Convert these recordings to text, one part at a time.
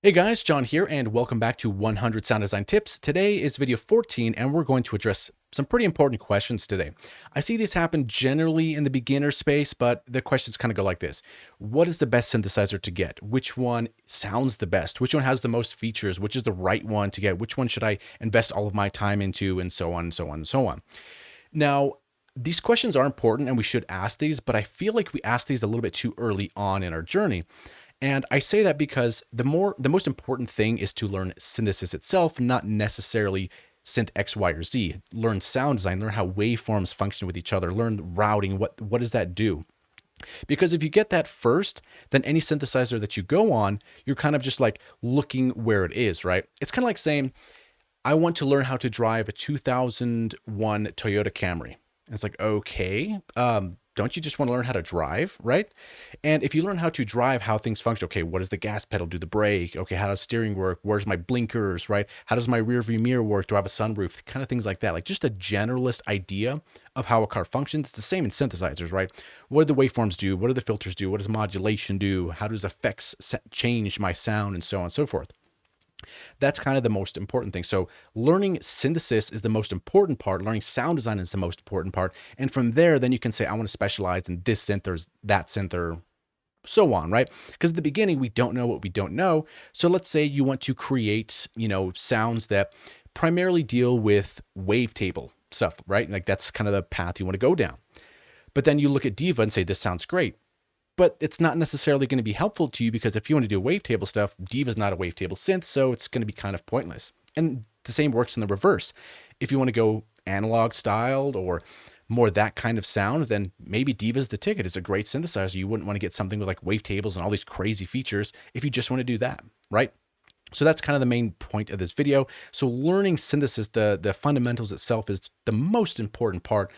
Hey guys, John here, and welcome back to 100 Sound Design Tips. Today is video 14, and we're going to address some pretty important questions today. I see these happen generally in the beginner space, but the questions kind of go like this. What is the best synthesizer to get? Which one sounds the best? Which one has the most features? Which is the right one to get? Which one should I invest all of my time into? And so on and so on and so on. Now, these questions are important and we should ask these, but I feel like we ask these a little bit too early on in our journey. And I say that because the most important thing is to learn synthesis itself, not necessarily synth X, Y, or Z. Learn sound design, learn how waveforms function with each other, learn routing, what does that do? Because if you get that first, then any synthesizer that you go on, you're kind of just like looking where it is, right? It's kind of like saying, I want to learn how to drive a 2001 Toyota Camry. And it's like, okay, don't you just want to learn how to drive, right? And if you learn how to drive, how things function, okay, what does the gas pedal do, the brake? Okay, how does steering work? Where's my blinkers, right? How does my rear view mirror work? Do I have a sunroof? Kind of things like that. Like just a generalist idea of how a car functions. It's the same in synthesizers, right? What do the waveforms do? What do the filters do? What does modulation do? How does effects change my sound and so on and so forth? That's kind of the most important thing. So learning synthesis is the most important part. Learning sound design is the most important part. And from there, then you can say, I want to specialize in this synth or that synth or so on, right? Because at the beginning, we don't know what we don't know. So let's say you want to create, sounds that primarily deal with wavetable stuff, right? Like that's kind of the path you want to go down. But then you look at Diva and say, this sounds great. But it's not necessarily going to be helpful to you because if you want to do wavetable stuff, Diva's not a wavetable synth, so it's going to be kind of pointless. And the same works in the reverse. If you want to go analog styled or more that kind of sound, then maybe Diva's the ticket. It's a great synthesizer. You wouldn't want to get something with like wavetables and all these crazy features if you just want to do that, right? So that's kind of the main point of this video. So learning synthesis, the fundamentals itself is the most important part,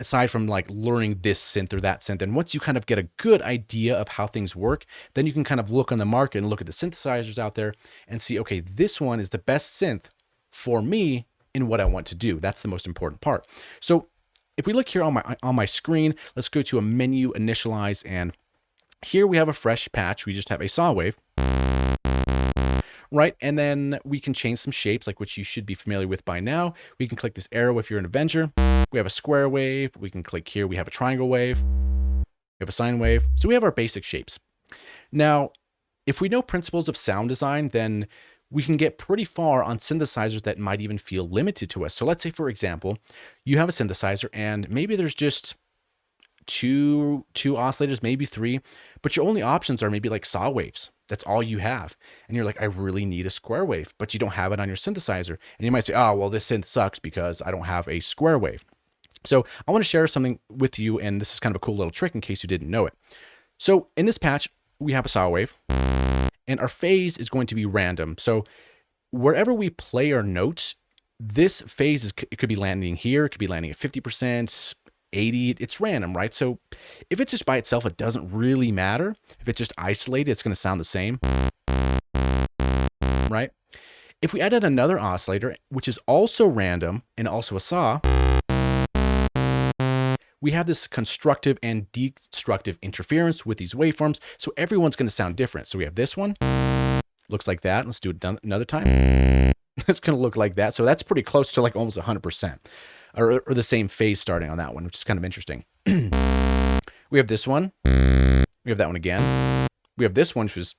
aside from like learning this synth or that synth. And once you kind of get a good idea of how things work, then you can kind of look on the market and look at the synthesizers out there and see, okay, this one is the best synth for me in what I want to do. That's the most important part. So if we look here on my screen, let's go to a menu, initialize, and here we have a fresh patch. We just have a saw wave, right? And then we can change some shapes, like which you should be familiar with by now. We can click this arrow if you're an Avenger. We have a square wave. We can click here. We have a triangle wave. We have a sine wave. So we have our basic shapes. Now, if we know principles of sound design, then we can get pretty far on synthesizers that might even feel limited to us. So let's say, for example, you have a synthesizer and maybe there's just two oscillators, maybe three, but your only options are maybe like saw waves. That's all you have. And you're like, I really need a square wave, but you don't have it on your synthesizer. And you might say, oh, well, this synth sucks because I don't have a square wave. So I want to share something with you, and this is kind of a cool little trick in case you didn't know it. So in this patch, we have a saw wave, and our phase is going to be random. So wherever we play our notes, this phase it could be landing here, it could be landing at 50%, 80, it's random, right? So if it's just by itself, it doesn't really matter. If it's just isolated, it's going to sound the same, right? If we added another oscillator, which is also random and also a saw, we have this constructive and destructive interference with these waveforms. So everyone's going to sound different. So we have this one, looks like that. Let's do it another time. It's going to look like that. So that's pretty close to like almost 100%, or the same phase starting on that one, which is kind of interesting. We have this one. We have that one again. We have this one, which is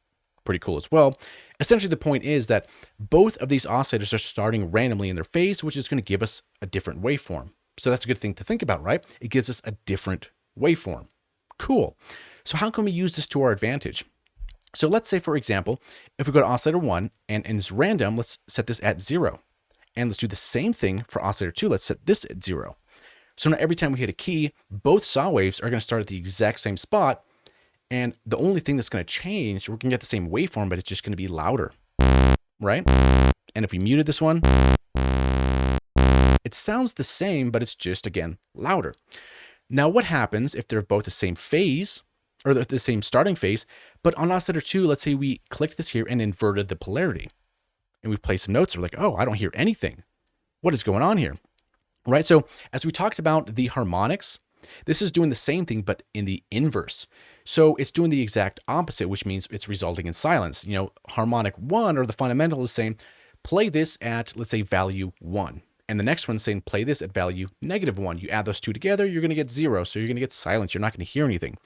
pretty cool as well. Essentially, the point is that both of these oscillators are starting randomly in their phase, which is going to give us a different waveform. So that's a good thing to think about, right? It gives us a different waveform. Cool. So how can we use this to our advantage? So let's say, for example, if we go to oscillator 1 and it's random, let's set this at 0. And let's do the same thing for oscillator 2. Let's set this at 0. So now every time we hit a key, both saw waves are going to start at the exact same spot. And the only thing that's going to change, we're going to get the same waveform, but it's just going to be louder, right? And if we muted this one, it sounds the same, but it's just, again, louder. Now, what happens if they're both the same phase, or the same starting phase, but on oscillator 2, let's say we clicked this here and inverted the polarity, and we play some notes, we're like, oh, I don't hear anything. What is going on here? Right? So as we talked about the harmonics, this is doing the same thing, but in the inverse. So it's doing the exact opposite, which means it's resulting in silence. Harmonic 1 or the fundamental is saying, play this at, let's say, value 1. And the next one's saying, play this at value -1. You add those two together, you're going to get 0. So you're going to get silence. You're not going to hear anything.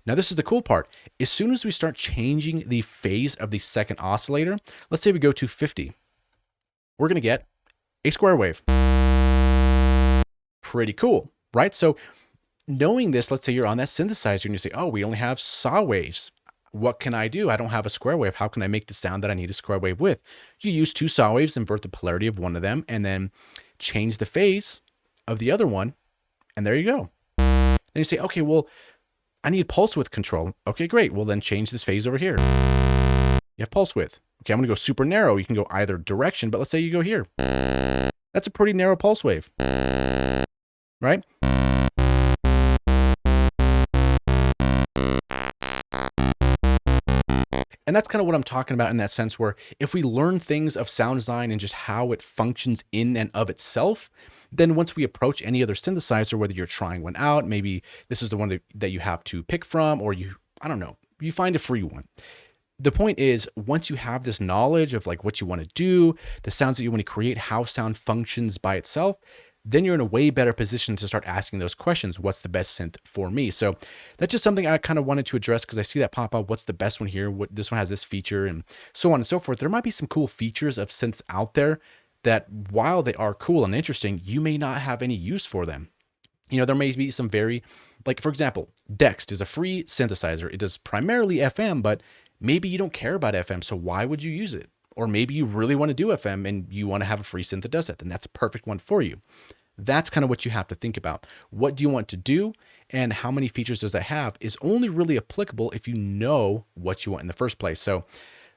Now, this is the cool part. As soon as we start changing the phase of the second oscillator, let's say we go to 50, we're going to get a square wave. Pretty cool, right? So knowing this, let's say you're on that synthesizer and you say, oh, we only have saw waves. What can I do? I don't have a square wave. How can I make the sound that I need a square wave with? You use 2 saw waves, invert the polarity of one of them, and then change the phase of the other one, and there you go. Then you say, okay, well, I need pulse width control. Okay, great. Well, then change this phase over here. You have pulse width. Okay, I'm going to go super narrow. You can go either direction, but let's say you go here. That's a pretty narrow pulse wave, right? And that's kind of what I'm talking about in that sense, where if we learn things of sound design and just how it functions in and of itself, then once we approach any other synthesizer, whether you're trying one out, maybe this is the one that you have to pick from, or I don't know, you find a free one. The point is, once you have this knowledge of like what you want to do, the sounds that you want to create, how sound functions by itself, then you're in a way better position to start asking those questions. What's the best synth for me? So that's just something I kind of wanted to address because I see that pop up. What's the best one here? This one has this feature and so on and so forth. There might be some cool features of synths out there that while they are cool and interesting, you may not have any use for them. There may be some like for example, Dext is a free synthesizer. It does primarily FM, but maybe you don't care about FM. So why would you use it? Or maybe you really want to do FM and you want to have a free synth that does it, then that's a perfect one for you. That's kind of what you have to think about. What do you want to do and how many features does it have is only really applicable if you know what you want in the first place. So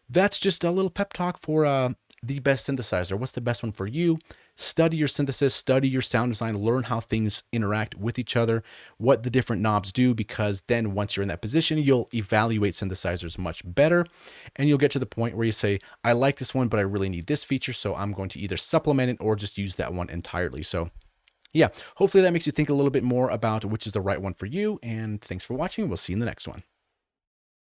that's just a little pep talk for the best synthesizer. What's the best one for you? Study your synthesis, study your sound design, learn how things interact with each other, what the different knobs do, because then once you're in that position, you'll evaluate synthesizers much better. And you'll get to the point where you say, I like this one, but I really need this feature. So I'm going to either supplement it or just use that one entirely. So yeah, hopefully that makes you think a little bit more about which is the right one for you. And thanks for watching. We'll see you in the next one.